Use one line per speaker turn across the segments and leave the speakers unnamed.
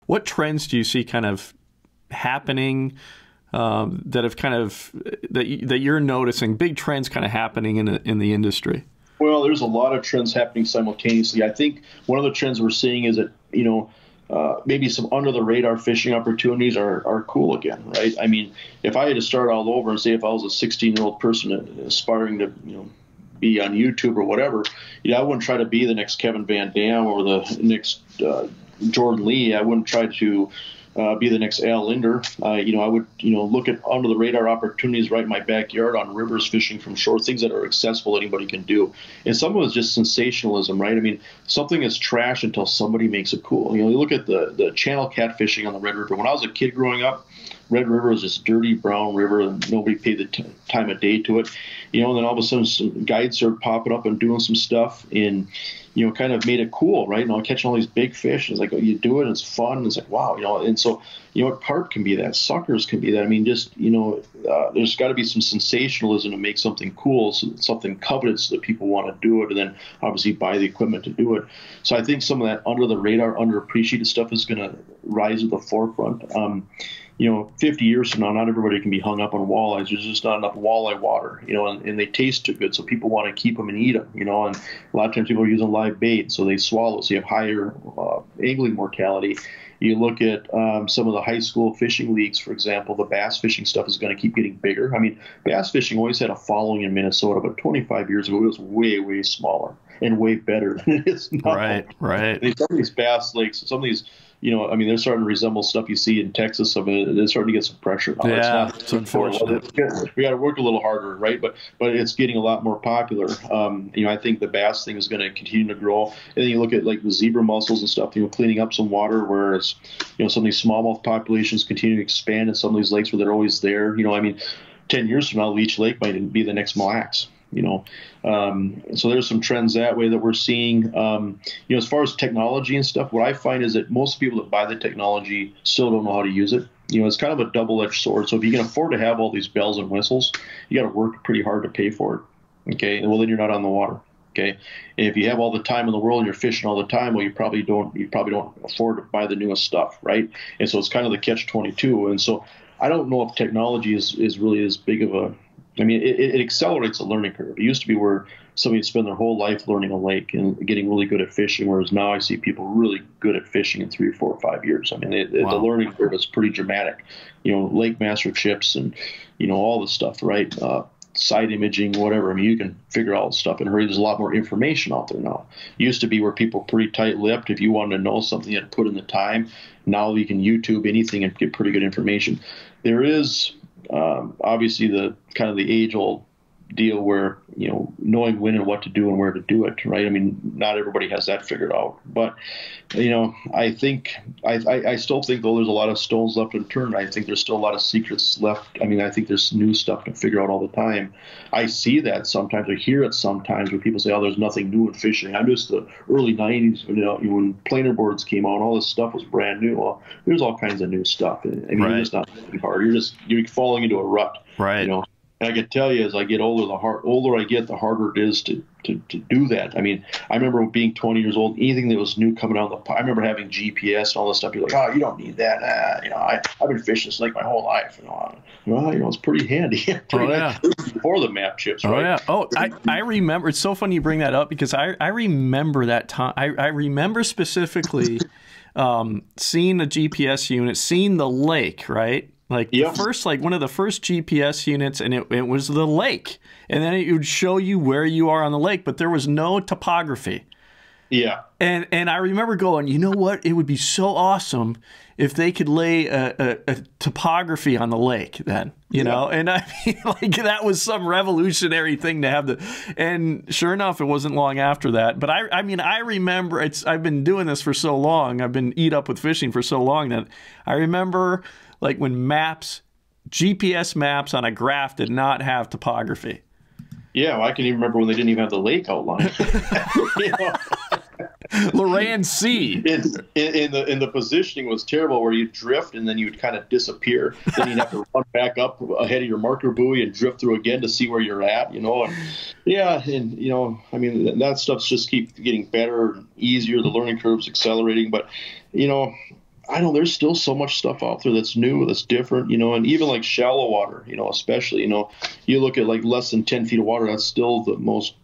What trends do you see kind of happening that have kind of that you're noticing? Big trends kind of happening in the industry.
Well, there's a lot of trends happening simultaneously. I think one of the trends we're seeing is that maybe some under the radar fishing opportunities are cool again, right? I mean, if I had to start all over and say if I was a 16-year-old person aspiring to be on YouTube or whatever, I wouldn't try to be the next Kevin Van Dam or the next Jordan Lee. I wouldn't try to be the next Al Linder. I would, look at under the radar opportunities right in my backyard on rivers, fishing from shore, things that are accessible anybody can do. And some of it is just sensationalism, right? I mean, something is trash until somebody makes it cool. You look at the channel catfishing on the Red River. When I was a kid growing up, Red River was this dirty brown river and nobody paid the time of day to it. And then all of a sudden some guides started popping up and doing some stuff and, kind of made it cool, right? Catching all these big fish. It's like, oh, you do it, and it's fun. And it's like, wow, and so, carp can be that. Suckers can be that. I mean, just, there's got to be some sensationalism to make something cool, something coveted so that people want to do it and then obviously buy the equipment to do it. So I think some of that under the radar, underappreciated stuff is going to rise to the forefront. 50 years from now, not everybody can be hung up on walleyes. There's just not enough walleye water, and they taste too good, so people want to keep them and eat them, and a lot of times people are using live bait, so they swallow, so you have higher angling mortality. You look at some of the high school fishing leagues, for example, the bass fishing stuff is going to keep getting bigger. I mean, bass fishing always had a following in Minnesota, but 25 years ago, it was way, way smaller and way better than it is now.
Right.
Some of these bass lakes, some of these, they're starting to resemble stuff you see in Texas. They're starting to get some pressure now.
Yeah, it's unfortunate.
We got to work a little harder, right? But it's getting a lot more popular. I think the bass thing is going to continue to grow. And then you look at like the zebra mussels and stuff, cleaning up some water, whereas, some of these smallmouth populations continue to expand in some of these lakes where they're always there. 10 years from now, Leech Lake might be the next Mille Lacs. So there's some trends that way that we're seeing. As far as technology and stuff, what I find is that most people that buy the technology still don't know how to use it. It's kind of a double-edged sword. So if you can afford to have all these bells and whistles, you got to work pretty hard to pay for it. Okay, well then you're not on the water. Okay, and if you have all the time in the world and you're fishing all the time, well, you probably don't afford to buy the newest stuff, right? And so it's kind of the catch-22. And so I don't know if technology is really as big of a it accelerates the learning curve. It used to be where somebody would spend their whole life learning a lake and getting really good at fishing, whereas now I see people really good at fishing in 3 or 4 or 5 years. The learning curve is pretty dramatic. Lake master chips and, all this stuff, right? Side imaging, whatever. You can figure all this stuff in a hurry. There's a lot more information out there now. It used to be where people were pretty tight-lipped. If you wanted to know something, you had to put in the time. Now you can YouTube anything and get pretty good information. There is obviously the kind of the age-old deal where knowing when and what to do and where to do it, right? Not everybody has that figured out, but I think I still think though there's a lot of stones left unturned. I think there's still a lot of secrets left. I think there's new stuff to figure out all the time. I see that sometimes, or hear it sometimes, where people say, "Oh, there's nothing new in fishing." I miss the early '90s, when planer boards came out, all this stuff was brand new. Well, there's all kinds of new stuff. You're just not working hard. You're falling into a rut,
right?
And I can tell you, as I get older, the older I get, the harder it is to do that. I remember being 20 years old, anything that was new coming out of the pipe. I remember having GPS and all this stuff. You're like, oh, you don't need that. I've been fishing this lake my whole life. It's pretty handy. Before the map chips, right?
Oh, yeah. I remember. It's so funny you bring that up because I remember that time. I remember specifically seeing the GPS unit, seeing the lake, right? Like the first, one of the first GPS units, and it was the lake, and then it would show you where you are on the lake, but there was no topography.
Yeah. And
I remember going, you know what? It would be so awesome if they could lay a topography on the lake then, you know? And that was some revolutionary thing to have and sure enough, it wasn't long after that. But I remember I've been doing this for so long. I've been eat up with fishing for so long that I remember when GPS maps on a graph did not have topography.
Yeah, well, I can even remember when they didn't even have the lake outlined.
Loran Sea.
And the positioning was terrible, where you'd drift and then you'd kind of disappear. Then you'd have to run back up ahead of your marker buoy and drift through again to see where you're at, that stuff's just keep getting better and easier. The learning curve's accelerating, but I know there's still so much stuff out there that's new, that's different, and even like shallow water, especially, you look at like less than 10 feet of water, that's still the most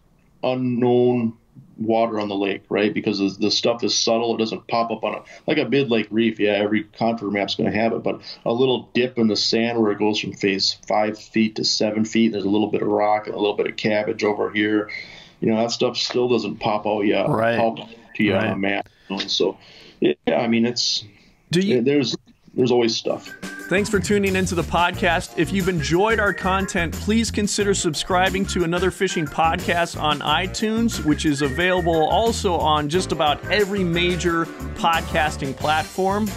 unknown water on the lake, right? Because the stuff is subtle. It doesn't pop up on like a mid lake reef. Yeah, every contour map's going to have it, but a little dip in the sand where it goes from phase 5 feet to 7 feet. There's a little bit of rock and a little bit of cabbage over here. That stuff still doesn't pop out yet.
Right.
Pop to you on a map. So, yeah, I mean, there's always stuff.
Thanks for tuning into the podcast. If you've enjoyed our content, please consider subscribing to Another Fishing Podcast on iTunes, which is available also on just about every major podcasting platform.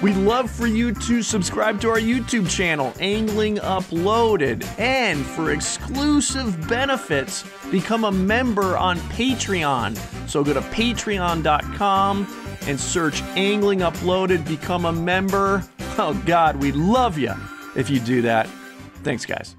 We'd love for you to subscribe to our YouTube channel, Angling Uploaded. And for exclusive benefits, become a member on Patreon. So go to patreon.com and search Angling Uploaded, become a member. Oh God, we'd love you if you do that. Thanks, guys.